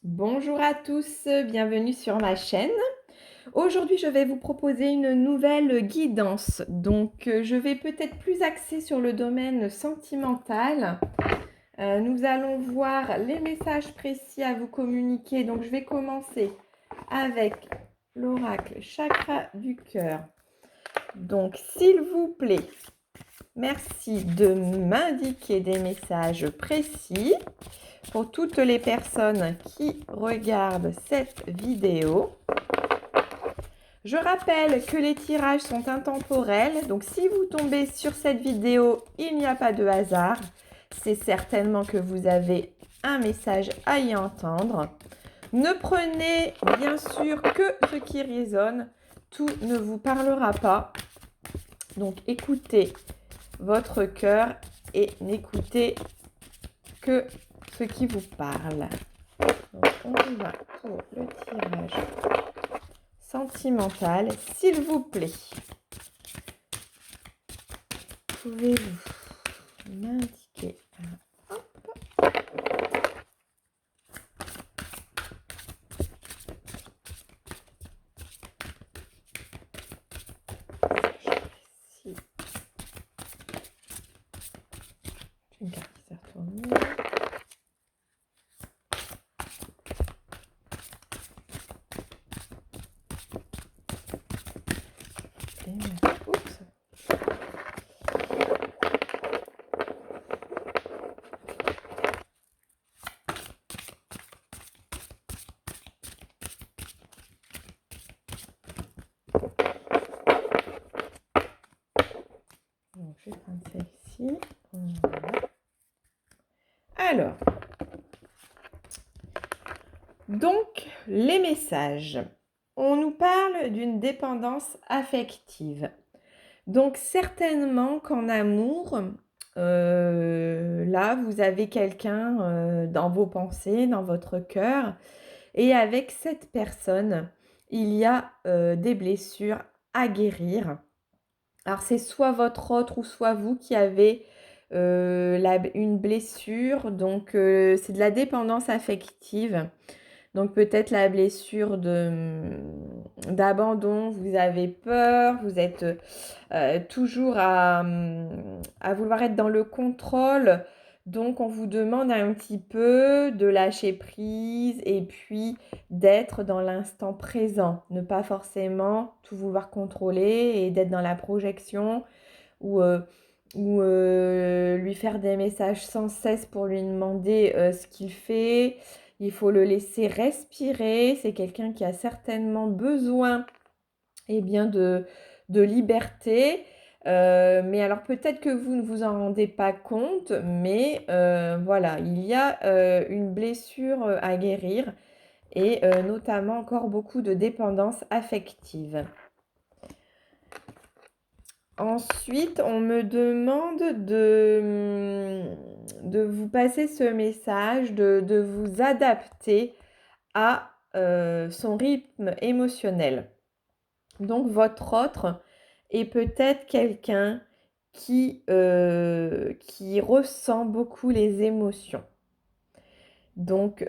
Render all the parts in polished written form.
Bonjour à tous, bienvenue sur ma chaîne. Aujourd'hui, je vais vous proposer une nouvelle guidance. Donc, je vais peut-être plus axer sur le domaine sentimental. Nous allons voir les messages précis à vous communiquer. Donc, je vais commencer avec l'oracle chakra du cœur. Donc, s'il vous plaît, merci de m'indiquer des messages précis pour toutes les personnes qui regardent cette vidéo. Je rappelle que les tirages sont intemporels, donc si vous tombez sur cette vidéo, il n'y a pas de hasard. C'est certainement que vous avez un message à y entendre. Ne prenez bien sûr que ce qui résonne, tout ne vous parlera pas. Donc écoutez votre cœur et n'écoutez que ce qui vous parle. Donc on y va pour le tirage sentimental, s'il vous plaît. Pouvez-vous m'indiquer si une carte qui s'est retournée. Oups. Donc, je vais prendre celle-ci. Voilà. Alors, donc, les messages. On nous parle d'une dépendance affective. Donc, certainement qu'en amour, là, vous avez quelqu'un dans vos pensées, dans votre cœur. Et avec cette personne, il y a des blessures à guérir. Alors, c'est soit votre autre ou soit vous qui avez une blessure. Donc, c'est de la dépendance affective. Donc, peut-être la blessure d'abandon. Vous avez peur, vous êtes toujours à vouloir être dans le contrôle. Donc, on vous demande un petit peu de lâcher prise et puis d'être dans l'instant présent. Ne pas forcément tout vouloir contrôler et d'être dans la projection ou lui faire des messages sans cesse pour lui demander ce qu'il fait. Il faut le laisser respirer. C'est quelqu'un qui a certainement besoin de liberté. Mais alors peut-être que vous ne vous en rendez pas compte, mais voilà, il y a une blessure à guérir et notamment encore beaucoup de dépendance affective. Ensuite, on me demande de vous passer ce message, de vous adapter à son rythme émotionnel. Donc, votre autre est peut-être quelqu'un qui ressent beaucoup les émotions. Donc,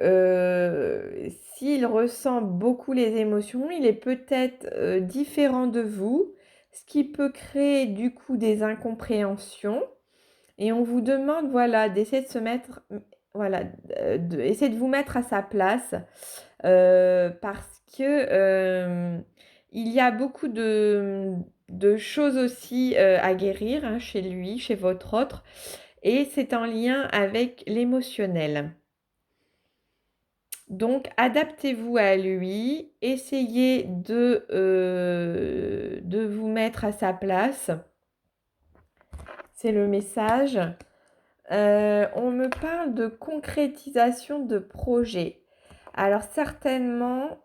s'il ressent beaucoup les émotions, il est peut-être différent de vous, ce qui peut créer du coup des incompréhensions. Et on vous demande, voilà, d'essayer de se mettre, voilà, d'essayer de vous mettre à sa place parce que il y a beaucoup de choses aussi à guérir hein, chez lui, chez votre autre, et c'est en lien avec l'émotionnel. Donc, adaptez-vous à lui, essayez de vous mettre à sa place. C'est le message. On me parle de concrétisation de projets. Alors, certainement,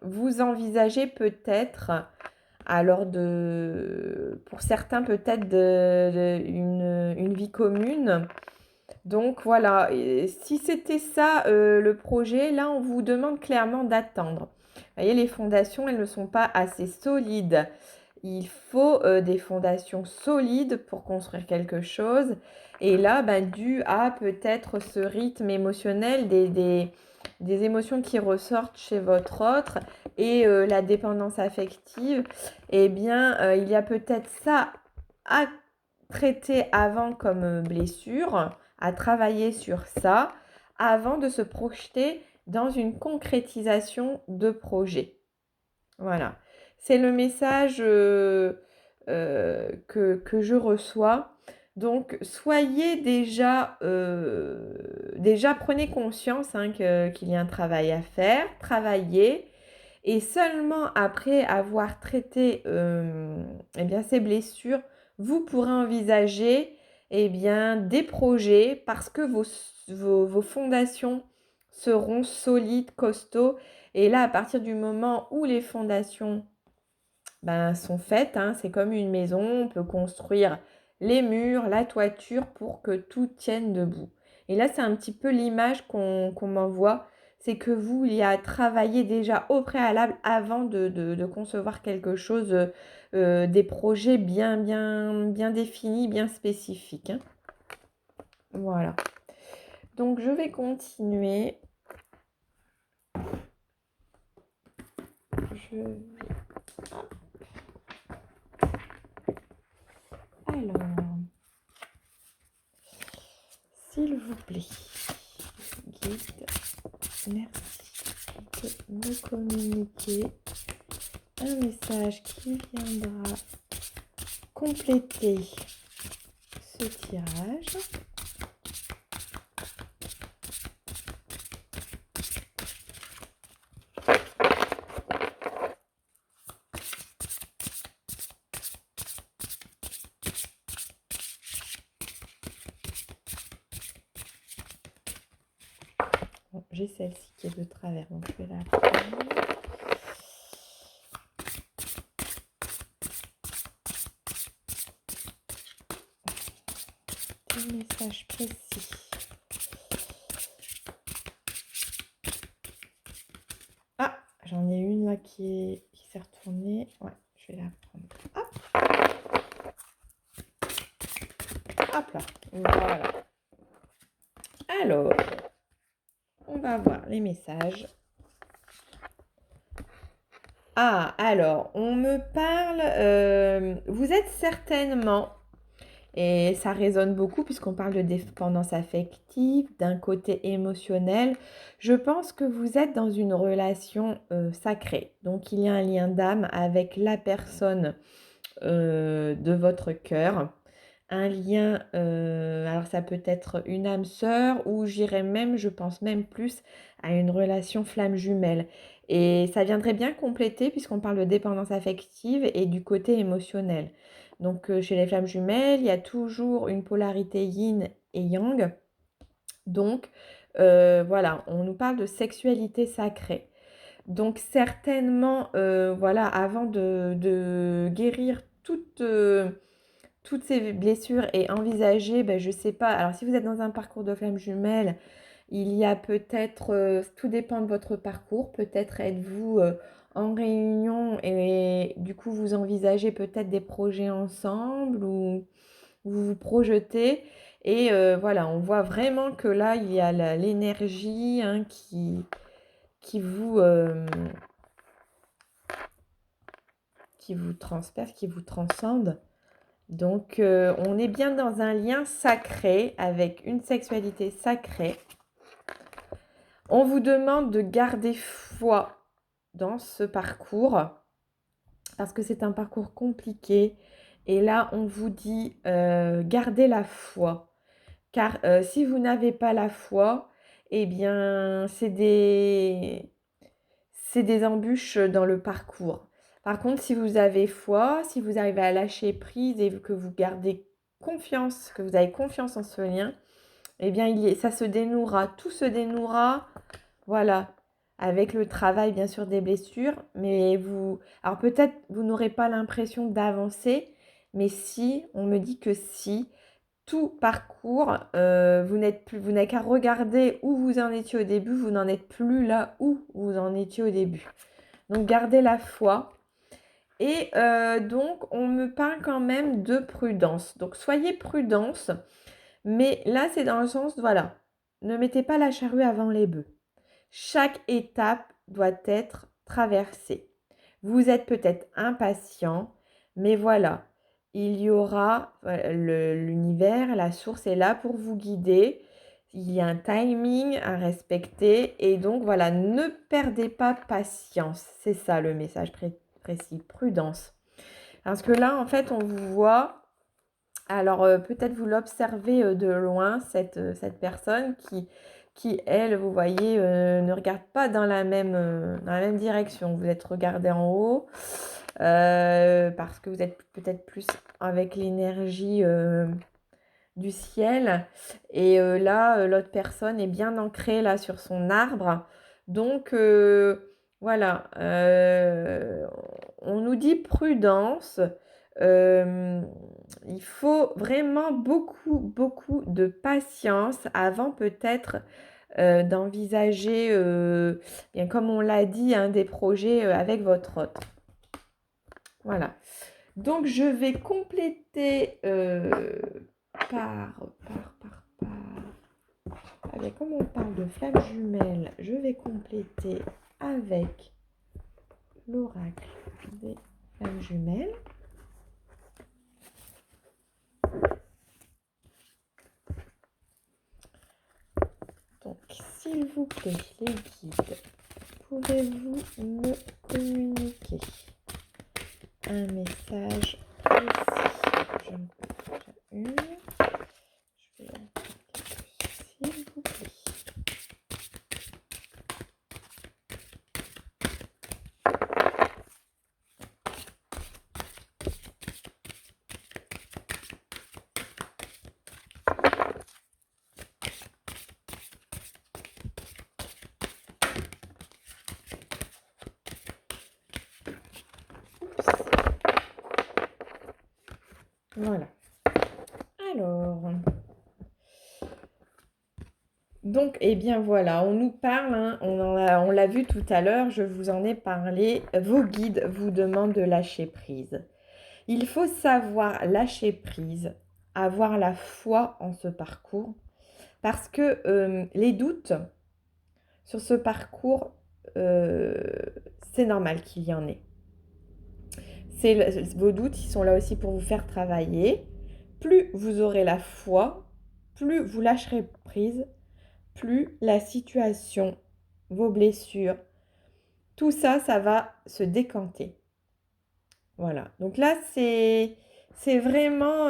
vous envisagez peut-être, alors pour certains peut-être une vie commune. Donc voilà, et si c'était ça le projet, là on vous demande clairement d'attendre. Vous voyez, les fondations, elles ne sont pas assez solides. il faut des fondations solides pour construire quelque chose. Et là, dû à peut-être ce rythme émotionnel, des émotions qui ressortent chez votre autre et la dépendance affective, eh bien, il y a peut-être ça à traiter avant comme blessure, à travailler sur ça, avant de se projeter dans une concrétisation de projet. Voilà. C'est le message que je reçois. Donc, soyez déjà prenez conscience qu'il y a un travail à faire, travaillez, et seulement après avoir traité eh bien, ces blessures, vous pourrez envisager eh bien, des projets parce que vos fondations seront solides, costauds. Et là, à partir du moment où les fondations sont faites, c'est comme une maison, on peut construire les murs, la toiture pour que tout tienne debout. Et là, c'est un petit peu l'image qu'on m'envoie, c'est que vous, il y a travaillé déjà au préalable avant de concevoir quelque chose, des projets bien définis, bien spécifiques. Voilà. Donc, je vais continuer. Alors, s'il vous plaît, guide, merci de me communiquer un message qui viendra compléter ce tirage. Bon, j'ai celle-ci qui est de travers, donc je vais la prendre. Des messages précis. Ah, j'en ai une là qui s'est retournée. Ouais, je vais la prendre. Hop. Hop là. Voilà. Alors, on va voir les messages. Ah, alors, on me parle, vous êtes certainement, et ça résonne beaucoup puisqu'on parle de dépendance affective, d'un côté émotionnel, je pense que vous êtes dans une relation sacrée. Donc, il y a un lien d'âme avec la personne de votre cœur. Un lien, alors ça peut être une âme sœur ou je pense même plus à une relation flamme jumelle. Et ça viendrait bien compléter puisqu'on parle de dépendance affective et du côté émotionnel. Donc chez les flammes jumelles, il y a toujours une polarité yin et yang. Donc voilà, on nous parle de sexualité sacrée. Donc certainement, voilà, avant de guérir toutes ces blessures et envisager, je ne sais pas, alors si vous êtes dans un parcours de flamme jumelle, il y a peut-être, tout dépend de votre parcours, peut-être êtes-vous en réunion et du coup vous envisagez peut-être des projets ensemble ou vous vous projetez et voilà, on voit vraiment que là il y a l'énergie qui vous transperce, qui vous transcende. Donc, on est bien dans un lien sacré, avec une sexualité sacrée. On vous demande de garder foi dans ce parcours, parce que c'est un parcours compliqué. Et là, on vous dit, gardez la foi. Car si vous n'avez pas la foi, eh bien, c'est des embûches dans le parcours. Par contre, si vous avez foi, si vous arrivez à lâcher prise et que vous gardez confiance, que vous avez confiance en ce lien, eh bien, ça se dénouera. Tout se dénouera, voilà, avec le travail, bien sûr, des blessures. Mais alors peut-être, vous n'aurez pas l'impression d'avancer, mais si, on me dit que si, tout parcours, vous n'avez qu'à regarder où vous en étiez au début, vous n'en êtes plus là où vous en étiez au début. Donc, gardez la foi Et donc, on me parle quand même de prudence. Donc, soyez prudence. Mais là, c'est dans le sens, voilà, ne mettez pas la charrue avant les bœufs. Chaque étape doit être traversée. Vous êtes peut-être impatient, mais voilà, il y aura l'univers, la source est là pour vous guider. Il y a un timing à respecter et donc voilà, ne perdez pas patience. C'est ça le message précis, prudence. Parce que là, en fait, on vous voit. Alors, peut-être vous l'observez de loin, cette personne qui, elle, vous voyez, ne regarde pas dans la même direction. Vous êtes regardé en haut parce que vous êtes peut-être plus avec l'énergie du ciel. Et là, l'autre personne est bien ancrée là sur son arbre. Donc, voilà, on nous dit prudence. Euh, il faut vraiment beaucoup, beaucoup de patience avant peut-être d'envisager, bien comme on l'a dit, hein, des projets avec votre hôte. Voilà. Donc, je vais compléter par. Avec, comme on parle de flammes jumelles, je vais compléter avec l'oracle des flammes jumelles. Donc, s'il vous plaît, les guides, pouvez-vous me communiquer un message précis? J'en peux déjà une. Je vais en faire quelques, s'il vous plaît. Voilà. Alors, donc, eh bien voilà, on nous parle, hein, on l'a vu tout à l'heure, je vous en ai parlé, vos guides vous demandent de lâcher prise. Il faut savoir lâcher prise, avoir la foi en ce parcours, parce que les doutes sur ce parcours, c'est normal qu'il y en ait. Vos doutes, ils sont là aussi pour vous faire travailler. Plus vous aurez la foi, plus vous lâcherez prise, plus la situation, vos blessures, tout ça, ça va se décanter. Voilà. Donc là, c'est vraiment,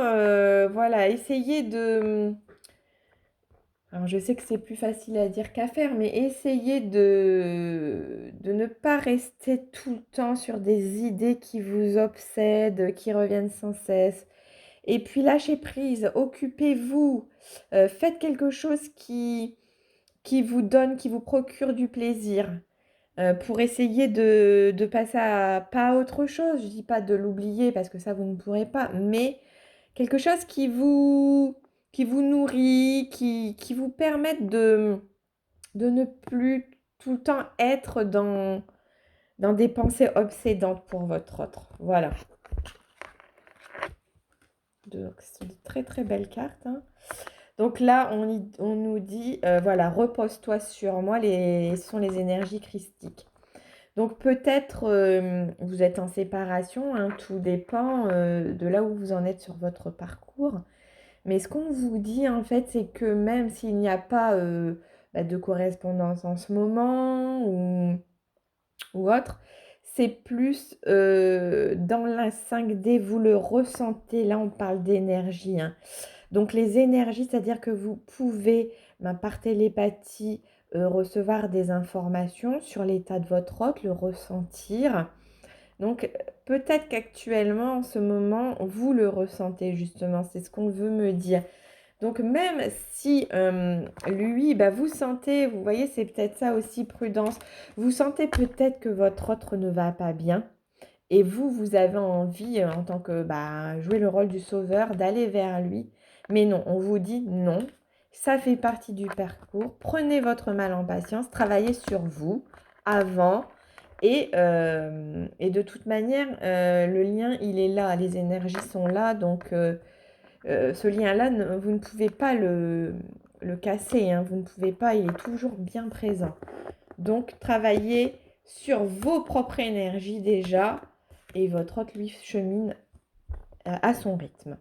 voilà, essayer de... Alors, je sais que c'est plus facile à dire qu'à faire, mais essayez de ne pas rester tout le temps sur des idées qui vous obsèdent, qui reviennent sans cesse. Et puis, lâchez prise, occupez-vous, faites quelque chose qui vous donne, qui vous procure du plaisir, pour essayer de passer pas à autre chose. Je ne dis pas de l'oublier parce que ça, vous ne pourrez pas, mais quelque chose qui vous nourrit, qui vous permette de ne plus tout le temps être dans des pensées obsédantes pour votre autre. Voilà. Donc, c'est une très très belle carte, hein. Donc là, on nous dit, voilà, repose-toi sur moi, ce sont les énergies christiques. Donc peut-être vous êtes en séparation, hein, tout dépend de là où vous en êtes sur votre parcours. Mais ce qu'on vous dit en fait, c'est que même s'il n'y a pas de correspondance en ce moment ou autre, c'est plus dans la 5D, vous le ressentez. Là, on parle d'énergie, hein. Donc les énergies, c'est-à-dire que vous pouvez, par télépathie, recevoir des informations sur l'état de votre hôte, le ressentir. Donc peut-être qu'actuellement, en ce moment, vous le ressentez justement, c'est ce qu'on veut me dire. Donc même si lui, vous sentez, vous voyez, c'est peut-être ça aussi, prudence, vous sentez peut-être que votre autre ne va pas bien. Et vous avez envie, en tant que jouer le rôle du sauveur, d'aller vers lui. Mais non, on vous dit non. Ça fait partie du parcours. Prenez votre mal en patience, travaillez sur vous avant. Et de toute manière, le lien, il est là, les énergies sont là, donc ce lien-là, vous ne pouvez pas le casser, hein, vous ne pouvez pas, il est toujours bien présent. Donc, travaillez sur vos propres énergies déjà, et votre hôte, lui, chemine à son rythme.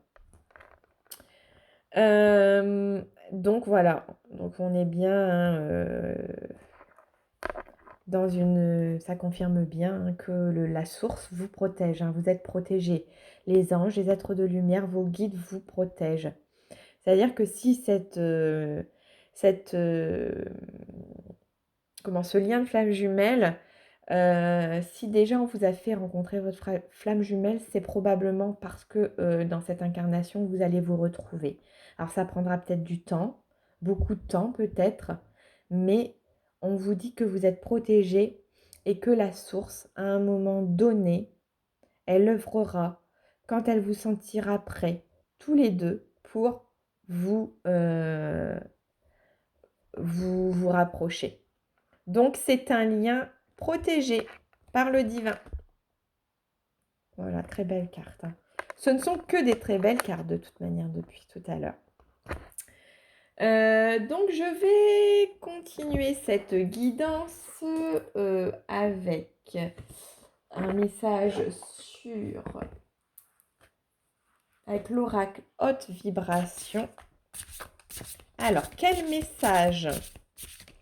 Donc, voilà. Donc, on est bien dans une... Ça confirme bien hein, que la source vous protège. Hein, vous êtes protégés. Les anges, les êtres de lumière, vos guides vous protègent. C'est-à-dire que si ce lien de flamme jumelle, si déjà on vous a fait rencontrer votre flamme jumelle, c'est probablement parce que dans cette incarnation, vous allez vous retrouver. Alors ça prendra peut-être du temps, beaucoup de temps peut-être, mais on vous dit que vous êtes protégés et que la source, à un moment donné, elle œuvrera quand elle vous sentira prêts, tous les deux, pour vous vous rapprocher. Donc, c'est un lien protégé par le divin. Voilà, très belle carte. Hein. Ce ne sont que des très belles cartes de toute manière depuis tout à l'heure. Donc, je vais continuer cette guidance avec un message avec l'oracle haute vibration. Alors, quel message,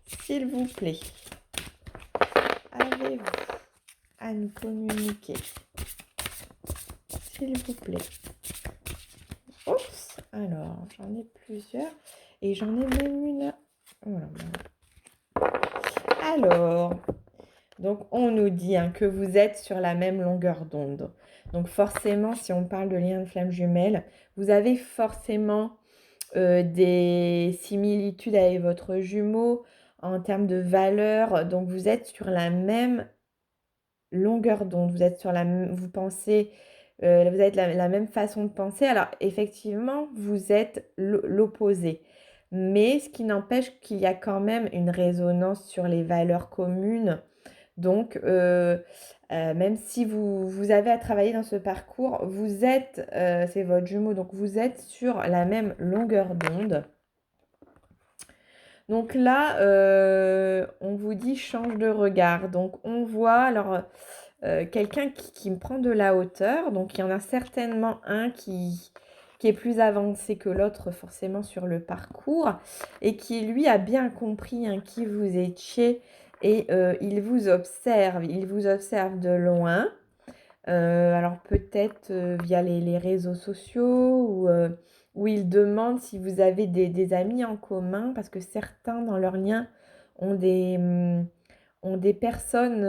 s'il vous plaît, avez-vous à nous communiquer, s'il vous plaît? Oups, alors, j'en ai plusieurs et j'en ai même une. Voilà. Alors, donc on nous dit hein, que vous êtes sur la même longueur d'onde. Donc forcément, si on parle de lien de flamme jumelle, vous avez forcément des similitudes avec votre jumeau en termes de valeur. Donc vous êtes sur la même longueur d'onde, vous êtes sur vous pensez, vous avez la même façon de penser. Alors effectivement, vous êtes l'opposé. Mais ce qui n'empêche qu'il y a quand même une résonance sur les valeurs communes. Donc, même si vous avez à travailler dans ce parcours, vous êtes, c'est votre jumeau, donc vous êtes sur la même longueur d'onde. Donc là, on vous dit change de regard. Donc on voit alors quelqu'un qui me prend de la hauteur. Donc il y en a certainement un qui est plus avancé que l'autre forcément sur le parcours et qui lui a bien compris hein, qui vous étiez et il vous observe de loin. Alors peut-être via les réseaux sociaux ou il demande si vous avez des amis en commun parce que certains dans leur lien ont des personnes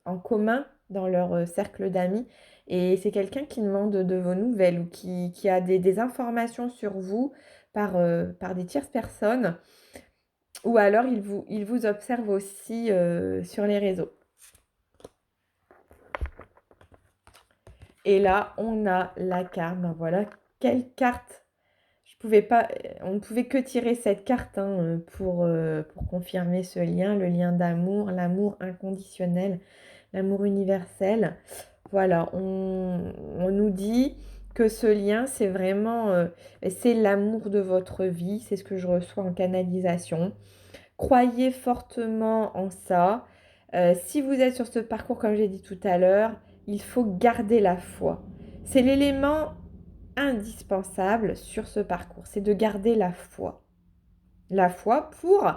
en commun dans leur cercle d'amis et c'est quelqu'un qui demande de vos nouvelles ou qui a des informations sur vous par des tierces personnes ou alors il vous observe aussi sur les réseaux. Et là, on a la carte. Ben voilà, quelle carte. On ne pouvait que tirer cette carte hein, pour confirmer ce lien, le lien d'amour, l'amour inconditionnel, l'amour universel. Voilà, on nous dit que ce lien, c'est vraiment, c'est l'amour de votre vie. C'est ce que je reçois en canalisation. Croyez fortement en ça. Si vous êtes sur ce parcours, comme j'ai dit tout à l'heure, il faut garder la foi. C'est l'élément indispensable sur ce parcours, c'est de garder la foi. La foi pour,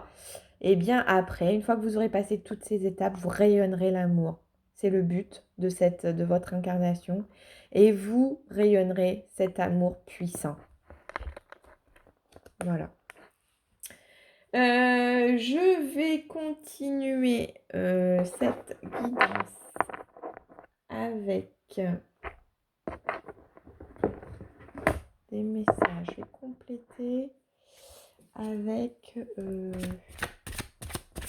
eh bien après, une fois que vous aurez passé toutes ces étapes, vous rayonnerez l'amour. C'est le but de votre incarnation. Et vous rayonnerez cet amour puissant. Voilà. Je vais continuer cette guidance avec des messages. Je vais compléter avec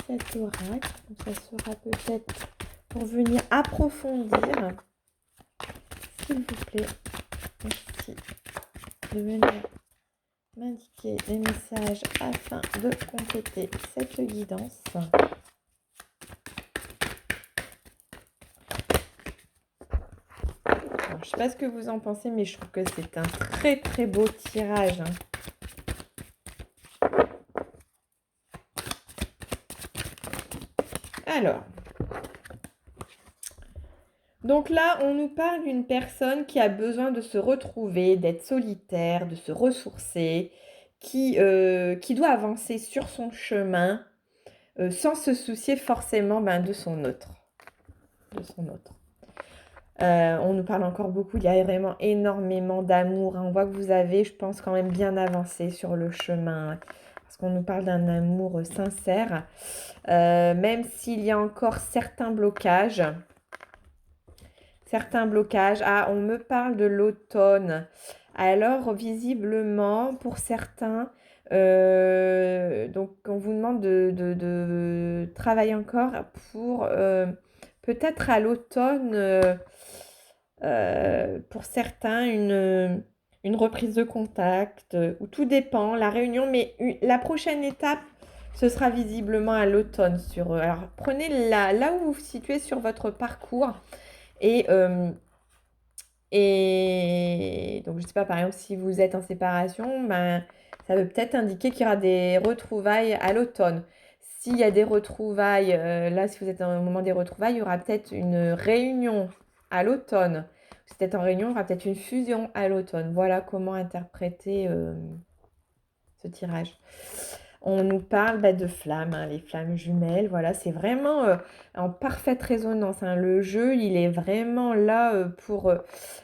cet oracle. Donc ça sera peut-être pour venir approfondir. S'il vous plaît, merci de venir m'indiquer des messages afin de compléter cette guidance. je sais pas ce que vous en pensez, mais je trouve que c'est un très très beau tirage, hein. Alors, donc là, on nous parle d'une personne qui a besoin de se retrouver, d'être solitaire, de se ressourcer, qui doit avancer sur son chemin sans se soucier forcément de son autre. De son autre. On nous parle encore beaucoup, il y a vraiment énormément d'amour, hein. On voit que vous avez, je pense, quand même bien avancé sur le chemin, parce qu'on nous parle d'un amour sincère, même s'il y a encore certains blocages. Ah, on me parle de l'automne. Alors, visiblement, pour certains, donc on vous demande de travailler encore pour peut-être à l'automne, pour certains, une reprise de contact, ou tout dépend, la réunion, mais la prochaine étape, ce sera visiblement à l'automne. Alors, prenez là où vous vous situez sur votre parcours. Et donc, je ne sais pas, par exemple, si vous êtes en séparation, ça veut peut-être indiquer qu'il y aura des retrouvailles à l'automne. S'il y a des retrouvailles, là, si vous êtes au moment des retrouvailles, il y aura peut-être une réunion à l'automne. Si vous êtes en réunion, il y aura peut-être une fusion à l'automne. Voilà comment interpréter ce tirage. On nous parle de flammes, hein, les flammes jumelles. Voilà, c'est vraiment en parfaite résonance, hein. Le jeu, il est vraiment là pour...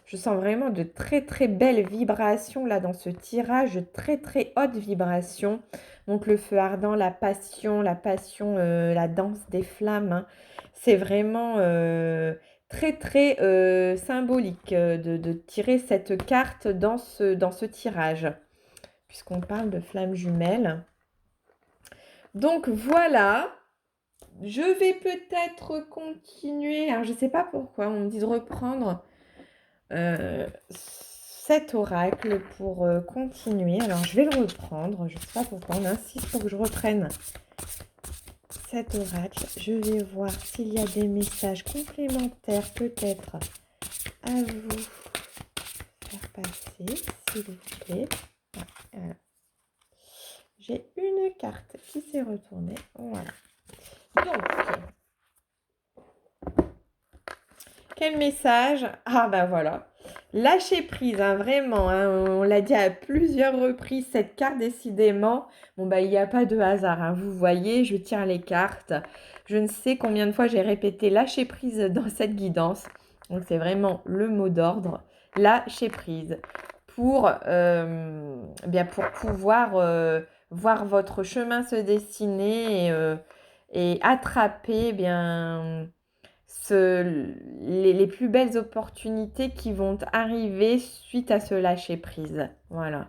je sens vraiment de très très belles vibrations là dans ce tirage, de très très hautes vibrations. Donc le feu ardent, la passion, la danse des flammes, hein. C'est vraiment très très symbolique de tirer cette carte dans ce tirage, puisqu'on parle de flammes jumelles. Donc voilà, je vais peut-être continuer. Alors, je ne sais pas pourquoi on me dit de reprendre cet oracle pour continuer. Alors, je vais le reprendre. Je ne sais pas pourquoi on insiste pour que je reprenne cet oracle. Je vais voir s'il y a des messages complémentaires peut-être à vous faire passer, s'il vous plaît. Voilà. J'ai une carte qui s'est retournée. Voilà. Donc, quel message? Ah voilà. Lâcher prise, hein, vraiment, hein, on l'a dit à plusieurs reprises, cette carte décidément, il n'y a pas de hasard, hein, vous voyez, je tire les cartes. Je ne sais combien de fois j'ai répété lâcher prise dans cette guidance. Donc c'est vraiment le mot d'ordre, lâcher prise, pour pouvoir voir votre chemin se dessiner et attraper les plus belles opportunités qui vont arriver suite à ce lâcher prise. Voilà.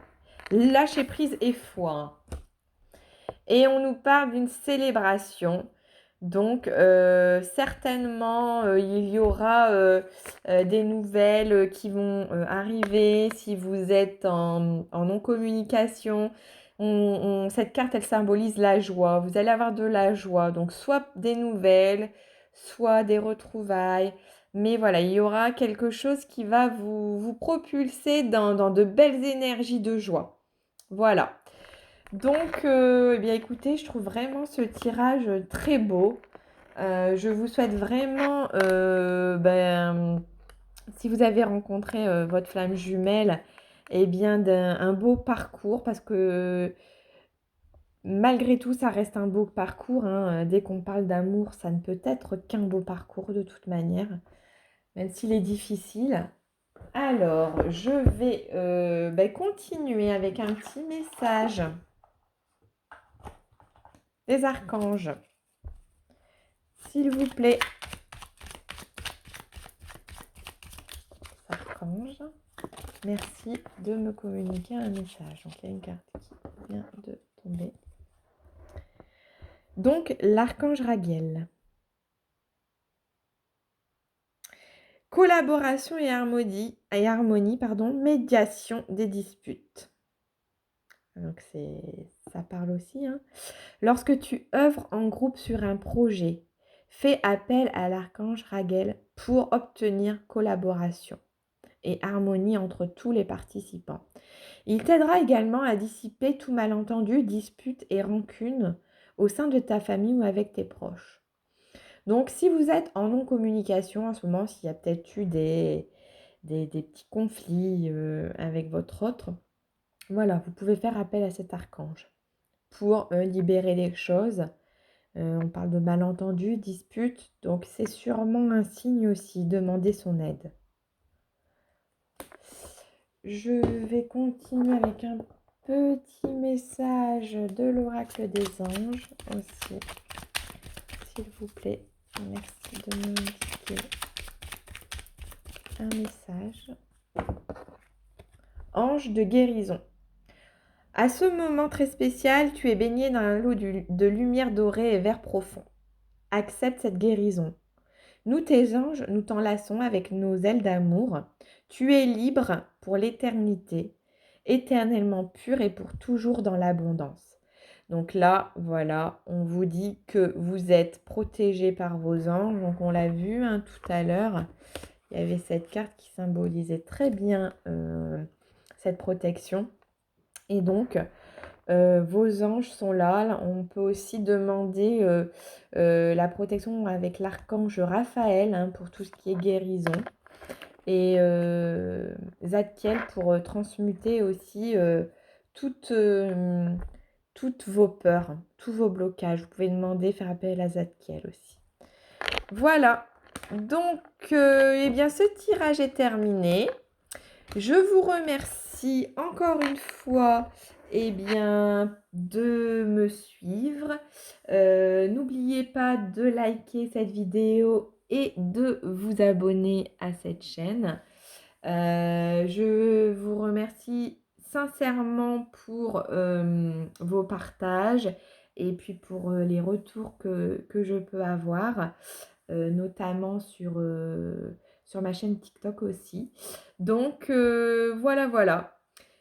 Lâcher prise et foi. Et on nous parle d'une célébration. Donc, certainement, il y aura des nouvelles qui vont arriver si vous êtes en non-communication. Cette carte, elle symbolise la joie. Vous allez avoir de la joie. Donc, soit des nouvelles, soit des retrouvailles. Mais voilà, il y aura quelque chose qui va vous propulser dans de belles énergies de joie. Voilà. Donc, écoutez, je trouve vraiment ce tirage très beau. Je vous souhaite vraiment, si vous avez rencontré votre flamme jumelle, un beau parcours, parce que malgré tout, ça reste un beau parcours, hein. Dès qu'on parle d'amour, ça ne peut être qu'un beau parcours de toute manière, même s'il est difficile. Alors, je vais continuer avec un petit message des archanges. S'il vous plaît. Archange, merci de me communiquer un message. Donc, il y a une carte qui vient de tomber. Donc, l'archange Raguel. Collaboration et harmonie, médiation des disputes. Donc, ça parle aussi, hein. Lorsque tu œuvres en groupe sur un projet, fais appel à l'archange Raguel pour obtenir collaboration et harmonie entre tous les participants. Il t'aidera également à dissiper tout malentendu, dispute et rancune au sein de ta famille ou avec tes proches. Donc, si vous êtes en non-communication en ce moment, s'il y a peut-être eu des petits conflits avec votre autre, voilà, vous pouvez faire appel à cet archange pour libérer les choses. On parle de malentendus, disputes, donc c'est sûrement un signe aussi, demander son aide. Je vais continuer avec un petit message de l'oracle des anges aussi, s'il vous plaît. Merci de m'indiquer un message. Ange de guérison. À ce moment très spécial, tu es baigné dans un lot de lumière dorée et vert profond. Accepte cette guérison. Nous, tes anges, nous t'enlaçons avec nos ailes d'amour. Tu es libre pour l'éternité, éternellement pur et pour toujours dans l'abondance. Donc là, voilà, on vous dit que vous êtes protégé par vos anges. Donc on l'a vu tout à l'heure, il y avait cette carte qui symbolisait très bien cette protection. Et donc, vos anges sont là. On peut aussi demander la protection avec l'archange Raphaël pour tout ce qui est guérison. Et Zadkiel pour transmuter aussi toutes vos peurs, tous vos blocages. Vous pouvez demander, faire appel à Zadkiel aussi. Voilà. Donc, eh bien, ce tirage est terminé. Je vous remercie encore une fois de me suivre. N'oubliez pas de liker cette vidéo et de vous abonner à cette chaîne. Je vous remercie sincèrement pour vos partages et puis pour les retours que je peux avoir, notamment sur ma chaîne TikTok aussi. Donc voilà.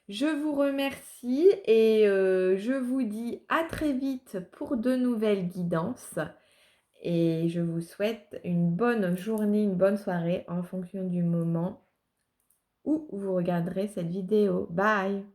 Je vous remercie et je vous dis à très vite pour de nouvelles guidances. Et je vous souhaite une bonne journée, une bonne soirée en fonction du moment où vous regarderez cette vidéo. Bye!